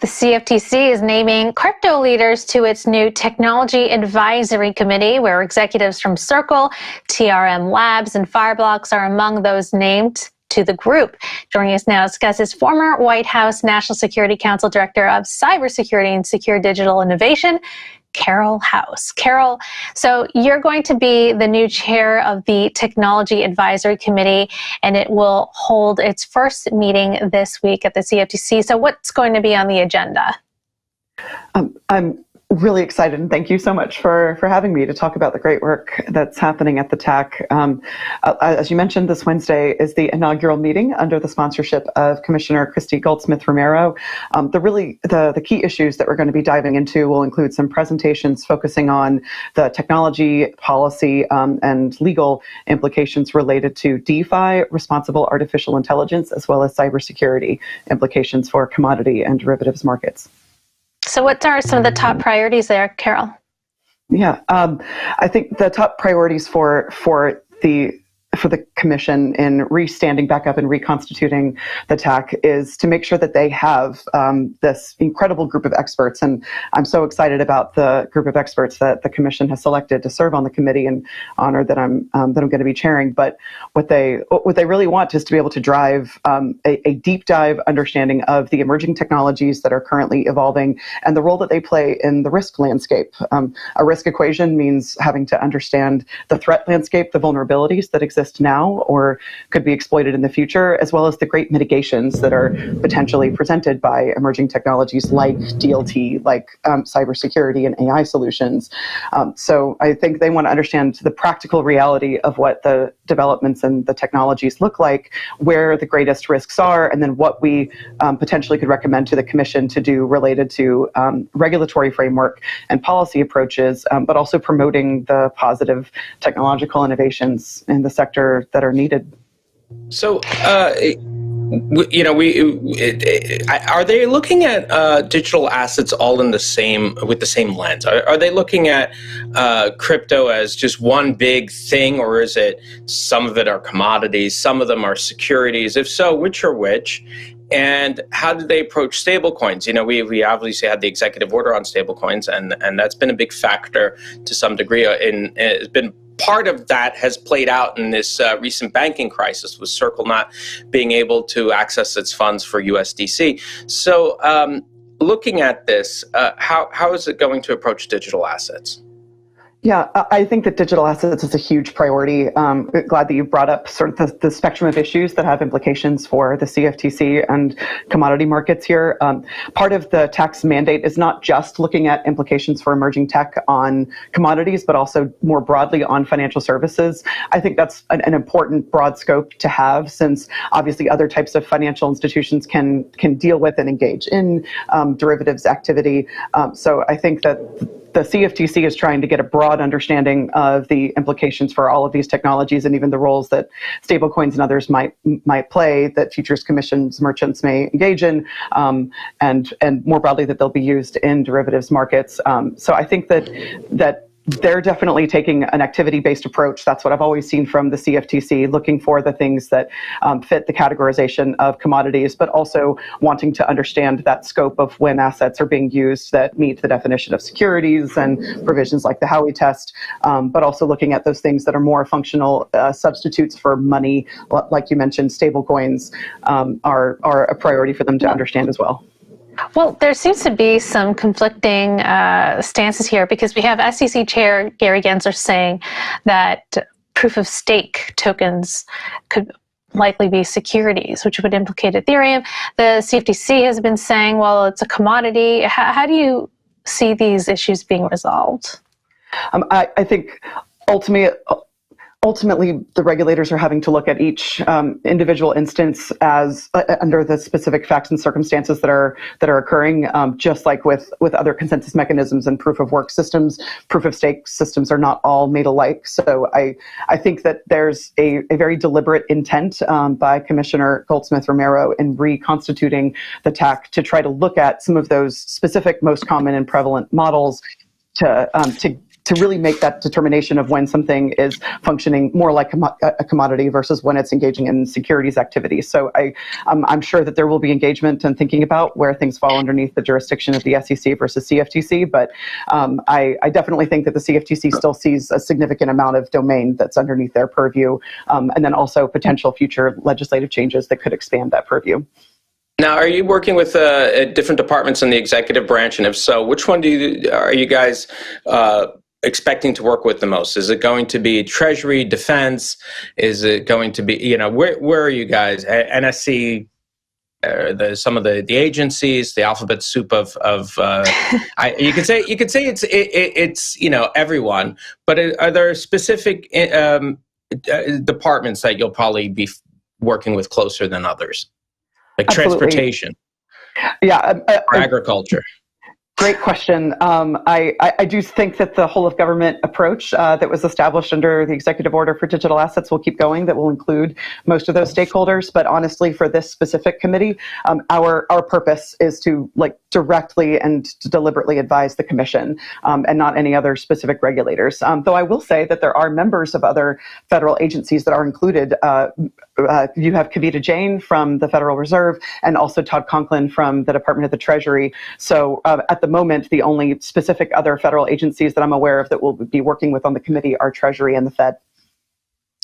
The CFTC is naming crypto leaders to its new Technology Advisory Committee, where executives from Circle, TRM Labs, and Fireblocks are among those named to the group. Joining us now to discuss is former White House National Security Council Director of Cybersecurity and Secure Digital Innovation, Carole House. Carole, so you're going to be the new chair of the Technology Advisory Committee, and it will hold its first meeting this week at the CFTC. So what's going to be on the agenda? I'm really excited, and thank you so much for having me to talk about the great work that's happening at the TAC. As you mentioned, this Wednesday is the inaugural meeting under the sponsorship of Commissioner Christy Goldsmith-Romero. The key issues that we're going to be diving into will include some presentations focusing on the technology, policy, and legal implications related to DeFi, responsible artificial intelligence, as well as cybersecurity implications for commodity and derivatives markets. So what are some of the top priorities there, Carole? Yeah, I think the top priorities for the Commission in restanding back up and reconstituting the TAC is to make sure that they have this incredible group of experts. And I'm so excited about the group of experts that the Commission has selected to serve on the committee, and honored that I'm going to be chairing. But what they really want is to be able to drive a deep dive understanding of the emerging technologies that are currently evolving and the role that they play in the risk landscape. A risk equation means having to understand the threat landscape, the vulnerabilities that exist now or could be exploited in the future, as well as the great mitigations that are potentially presented by emerging technologies like DLT, like cybersecurity and AI solutions. So I think they want to understand the practical reality of what the developments and the technologies look like, where the greatest risks are, and then what we potentially could recommend to the Commission to do related to regulatory framework and policy approaches, but also promoting the positive technological innovations in the sector that are needed. So, are they looking at digital assets all in with the same lens? Are they looking at crypto as just one big thing, or is it some of it are commodities, some of them are securities? If so, which are which? And how do they approach stablecoins? We obviously had the executive order on stablecoins, and that's been a big factor to some degree. It's been part of that has played out in this recent banking crisis, with Circle not being able to access its funds for USDC. So looking at this, how is it going to approach digital assets? Yeah, I think that digital assets is a huge priority. Glad that you brought up sort of the spectrum of issues that have implications for the CFTC and commodity markets here. Part of the tax mandate is not just looking at implications for emerging tech on commodities, but also more broadly on financial services. I think that's an important broad scope to have, since obviously other types of financial institutions can deal with and engage in derivatives activity. So I think that the CFTC is trying to get a broad understanding of the implications for all of these technologies, and even the roles that stablecoins and others might play, that futures commissions merchants may engage in, and more broadly that they'll be used in derivatives markets. So I think that they're definitely taking an activity-based approach. That's what I've always seen from the CFTC, looking for the things that fit the categorization of commodities, but also wanting to understand that scope of when assets are being used that meet the definition of securities and provisions like the Howey test, but also looking at those things that are more functional substitutes for money, like you mentioned, stablecoins are a priority for them to understand as well. Well, there seems to be some conflicting stances here, because we have SEC Chair Gary Gensler saying that proof of stake tokens could likely be securities, which would implicate Ethereum. The CFTC has been saying, well, it's a commodity. How do you see these issues being resolved? I think ultimately, the regulators are having to look at each individual instance as under the specific facts and circumstances that are occurring. Just like with other consensus mechanisms and proof of work systems, proof of stake systems are not all made alike. So I think that there's a very deliberate intent by Commissioner Goldsmith-Romero in reconstituting the TAC to try to look at some of those specific, most common and prevalent models to to really make that determination of when something is functioning more like a commodity versus when it's engaging in securities activities. So I'm sure that there will be engagement and thinking about where things fall underneath the jurisdiction of the SEC versus CFTC, but I definitely think that the CFTC still sees a significant amount of domain that's underneath their purview, and then also potential future legislative changes that could expand that purview. Now, are you working with different departments in the executive branch? And if so, which one are you guys expecting to work with the most? Is it going to be Treasury, Defense? Is it going to be, where are you guys? NSC, some of the agencies, the alphabet soup of you could say it's everyone. But are there specific departments that you'll probably be working with closer than others? Like Absolutely. Transportation, or agriculture. Great question. I do think that the whole of government approach that was established under the executive order for digital assets will keep going. That will include most of those stakeholders. But honestly, for this specific committee, our purpose is to directly and to deliberately advise the commission and not any other specific regulators. Though I will say that there are members of other federal agencies that are included. You have Kavita Jain from the Federal Reserve and also Todd Conklin from the Department of the Treasury. So at the moment, the only specific other federal agencies that I'm aware of that we'll be working with on the committee are Treasury and the Fed.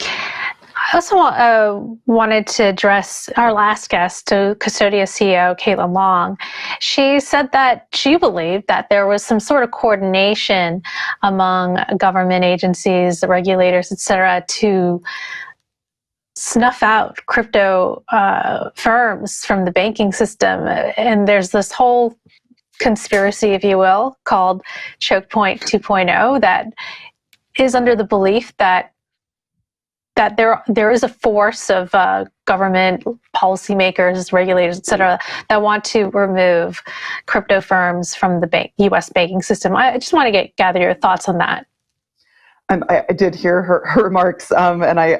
I also wanted to address our last guest, Custodia CEO Caitlin Long. She said that she believed that there was some sort of coordination among government agencies, the regulators, et cetera, to snuff out crypto firms from the banking system. And there's this whole conspiracy, if you will, called Choke Point 2.0 that is under the belief that there is a force of government policymakers, regulators, et cetera, that want to remove crypto firms from the U.S. banking system. I just want to gather your thoughts on that. I did hear her remarks, and I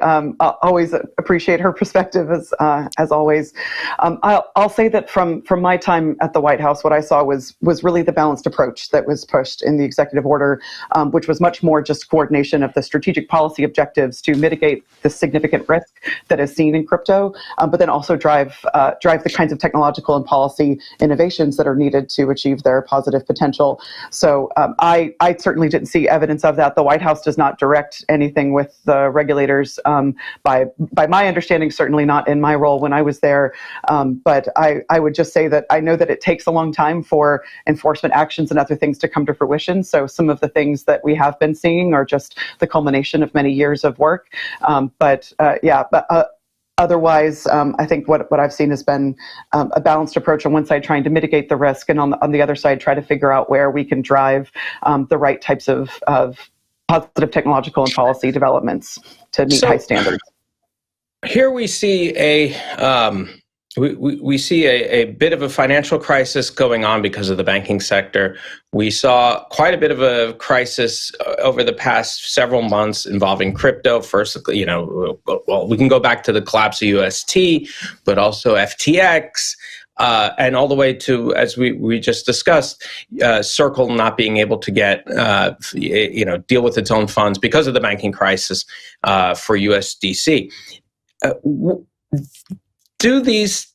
always appreciate her perspective as always. I'll say that from my time at the White House, what I saw was really the balanced approach that was pushed in the executive order, which was much more just coordination of the strategic policy objectives to mitigate the significant risk that is seen in crypto, but then also drive the kinds of technological and policy innovations that are needed to achieve their positive potential. So I certainly didn't see evidence of that. The White House does not direct anything with the regulators. By my understanding, certainly not in my role when I was there. But I would just say that I know that it takes a long time for enforcement actions and other things to come to fruition. So some of the things that we have been seeing are just the culmination of many years of work. Otherwise, I think what I've seen has been a balanced approach on one side, trying to mitigate the risk, and on the other side, try to figure out where we can drive the right types of positive technological and policy developments to meet high standards. Here we see we see a bit of a financial crisis going on because of the banking sector. We saw quite a bit of a crisis over the past several months involving crypto. First, we can go back to the collapse of UST, but also FTX. And all the way to, as we just discussed, Circle not being able to get, deal with its own funds because of the banking crisis for USDC. Do these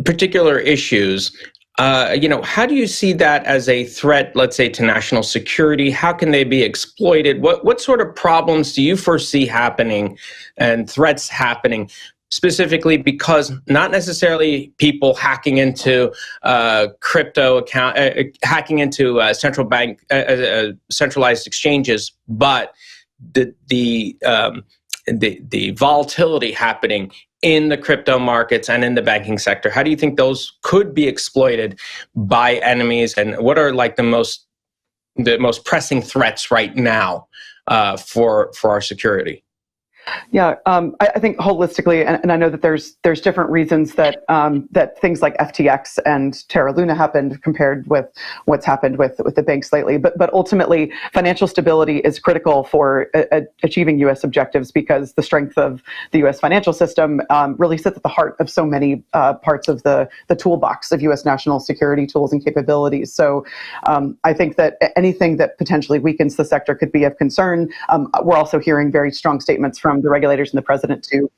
particular issues, how do you see that as a threat, let's say, to national security? How can they be exploited? What sort of problems do you foresee happening and threats happening? Specifically because not necessarily people hacking into crypto account, hacking into central bank, centralized exchanges, but the volatility happening in the crypto markets and in the banking sector. How do you think those could be exploited by enemies, and what are like the most pressing threats right now for our security? Yeah, I think holistically, and I know that there's different reasons that that things like FTX and Terra Luna happened compared with what's happened with the banks lately. But ultimately, financial stability is critical for achieving U.S. objectives, because the strength of the U.S. financial system really sits at the heart of so many parts of the toolbox of U.S. national security tools and capabilities. So I think that anything that potentially weakens the sector could be of concern. We're also hearing very strong statements from the regulators and the president to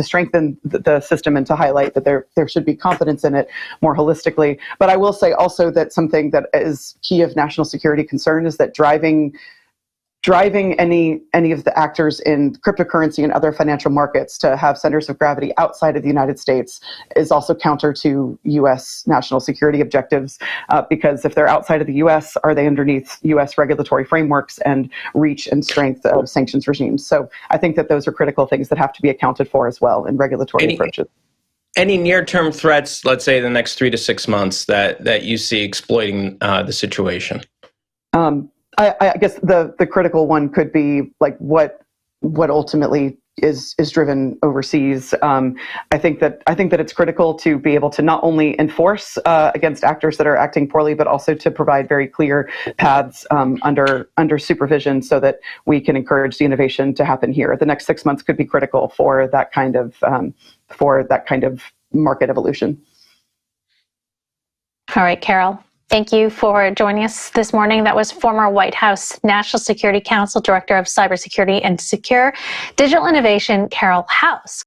strengthen the system and to highlight that there should be confidence in it more holistically. But I will say also that something that is key of national security concern is that driving any of the actors in cryptocurrency and other financial markets to have centers of gravity outside of the United States is also counter to U.S. national security objectives, because if they're outside of the U.S., are they underneath U.S. regulatory frameworks and reach and strength of sanctions regimes? So I think that those are critical things that have to be accounted for as well in regulatory approaches. Any near-term threats, let's say the next 3 to 6 months, that you see exploiting the situation? I guess the critical one could be like what ultimately is driven overseas. I think that it's critical to be able to not only enforce against actors that are acting poorly, but also to provide very clear paths under supervision, so that we can encourage the innovation to happen here. The next 6 months could be critical for that kind of market evolution. All right, Carole. Thank you for joining us this morning. That was former White House National Security Council Director of Cybersecurity and Secure Digital Innovation, Carole House.